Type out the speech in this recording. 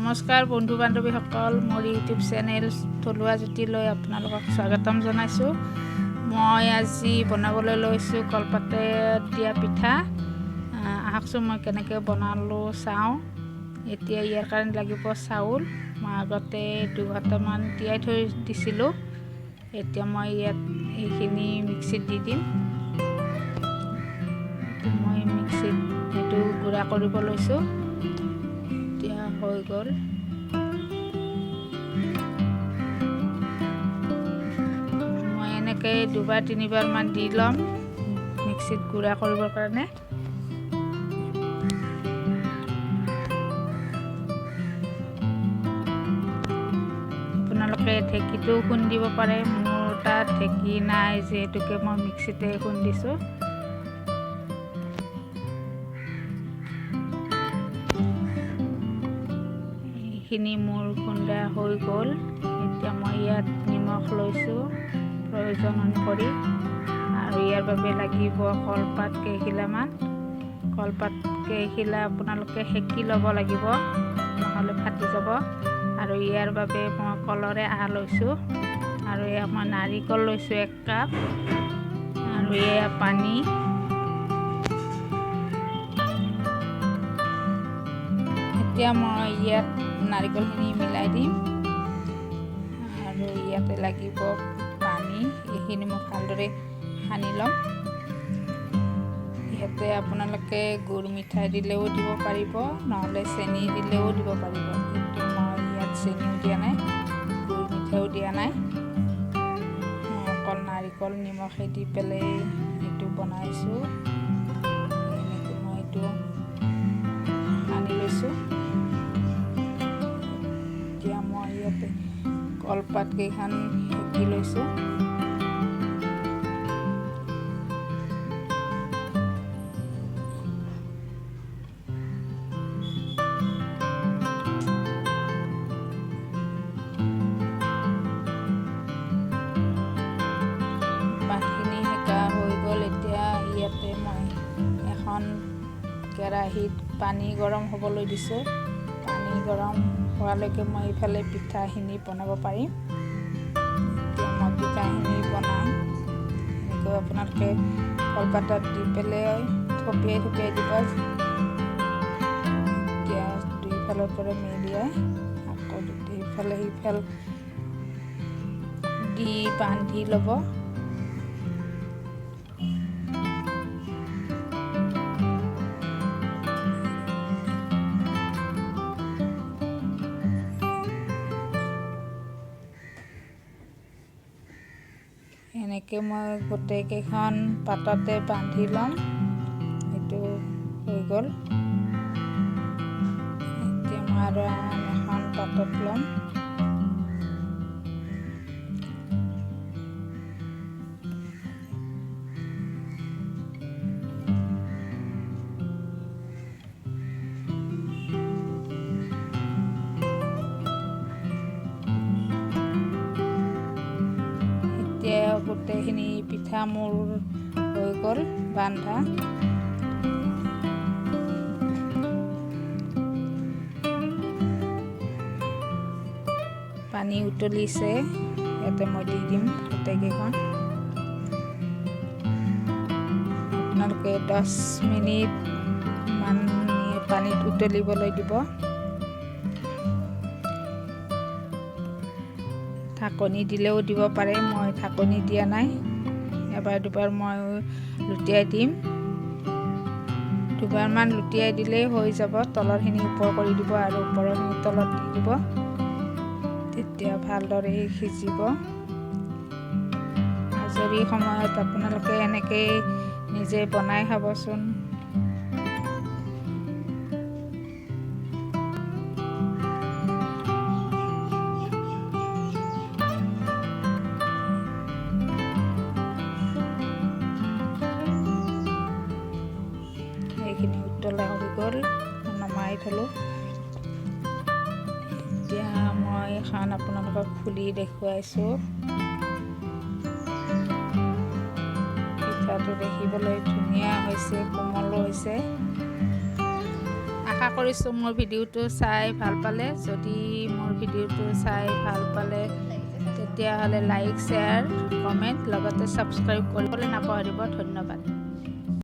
নমস্কাৰ বন্ধু বান্ধৱীসকল, মোৰ ইউটিউব চেনেল থলুৱা জুতিলৈ আপোনালোকক স্বাগতম জনাইছোঁ। মই আজি বনাবলৈ লৈছোঁ কলপাতে দিয়া পিঠা। আহকচোন মই কেনেকৈ বনালোঁ চাওঁ। এতিয়া ইয়াৰ কাৰণে লাগিব চাউল। মই আগতে 2 ঘণ্টামান তিয়াই থৈ দিছিলোঁ। এতিয়া মই ইয়াত এইখিনি মিক্সিত দি দিম। মই মিক্সিত এইটো গুড়া কৰিব লৈছোঁ। এতিয়া হৈ গ'ল। মই এনেকৈ 2-3 বাৰমান দি ল'ম মিক্সিত গুড়া কৰিবৰ কাৰণে। আপোনালোকে ঢেঁকীটো খুন্দিব পাৰে। মোৰ তাত ঢেঁকী নাই, যিহেতুকে মই মিক্সিতে খুন্দিছোঁ। এইখিনি মোৰ খুন্দা হৈ গ'ল। এতিয়া মই ইয়াত নিমখ লৈছোঁ প্ৰয়োজন অনুসৰি, আৰু ইয়াৰ বাবে লাগিব কলপাত কেইখিলামান। কলপাত কেইখিলা আপোনালোকে সেকি ল'ব লাগিব, নহ'লে ফাটি যাব। আৰু ইয়াৰ বাবে মই কলৰে আহ লৈছোঁ, আৰু এয়া মই নাৰিকল লৈছোঁ 1 কাপ, আৰু এয়া পানী। এতিয়া মই ইয়াত নাৰিকলখিনি মিলাই দিম, আৰু ইয়াতে লাগিব পানী। এইখিনি মই ভালদৰে সানি ল'ম। ইয়াতে আপোনালোকে গুড় মিঠাই দিলেও দিব পাৰিব, নহ'লে চেনি দিলেও দিব পাৰিব। কিন্তু মই ইয়াত চেনিও দিয়া নাই, গুড় মিঠাইও দিয়া নাই। মই অকল নাৰিকল নিমখে দি পেলাই এইটো বনাইছোঁ। এনেকৈ মই এইটো সানি লৈছোঁ। এতিয়া মই ইয়াতে কলপাত কেইখন সেকি লৈছোঁ। পাতখিনি সেকা হৈ গ'ল। এতিয়া ইয়াতে মই এখন কেৰাহীত পানী গৰম হ'বলৈ দিছোঁ। পানী গৰম হোৱালৈকে মই ইফালে পিঠাখিনি বনাব পাৰিম। এতিয়া মই পিঠাখিনি বনাম। এনেকৈ আপোনালোকে কলপাতত দি পেলাই থপিয়াই দিব। এতিয়া দুইফালৰ পৰা মেৰিয়াই আকৌ ইফালে সিফাল দি বান্ধি ল'ব। এনেকৈ মই গোটেইকেইখন পাততে বান্ধি ল'ম। এইটো হৈ গ'ল। এতিয়া মই আৰু আন এখন পাতত ল'ম। এতিয়া গোটেইখিনি পিঠা মোৰ হৈ গ'ল বান্ধা। পানী উতলিছে, ইয়াতে মই দি দিম গোটেইকেইখন। আপোনালোকে 10 মিনিট মান পানীত উতলিবলৈ দিব। ঢাকনি দিলেও দিব পাৰে, মই ঢাকনি দিয়া নাই। এবাৰ 2বাৰ মই লুটিয়াই দিম। 2বাৰমান লুটিয়াই দিলেই হৈ যাব। তলৰখিনি ওপৰ কৰি দিব আৰু ওপৰৰখিনি তলত দি দিব। তেতিয়া ভালদৰে সিজিব। আজৰি সময়ত আপোনালোকে এনেকৈ নিজে বনাই খাবচোন। এইখিনি উতলা হৈ গ'ল, নমাই থলোঁ। এতিয়া মই এখন আপোনালোকক খুলি দেখুৱাইছোঁ। পিঠাটো দেখিবলৈ ধুনীয়া হৈছে, কোমলো হৈছে। আশা কৰিছোঁ মোৰ ভিডিঅ'টো চাই ভাল পালে। যদি মোৰ ভিডিঅ'টো চাই ভাল পালে তেতিয়াহ'লে লাইক শ্বেয়াৰ কমেণ্ট লগতে ছাবস্ক্ৰাইব কৰিবলৈ নাপাহৰিব। ধন্যবাদ।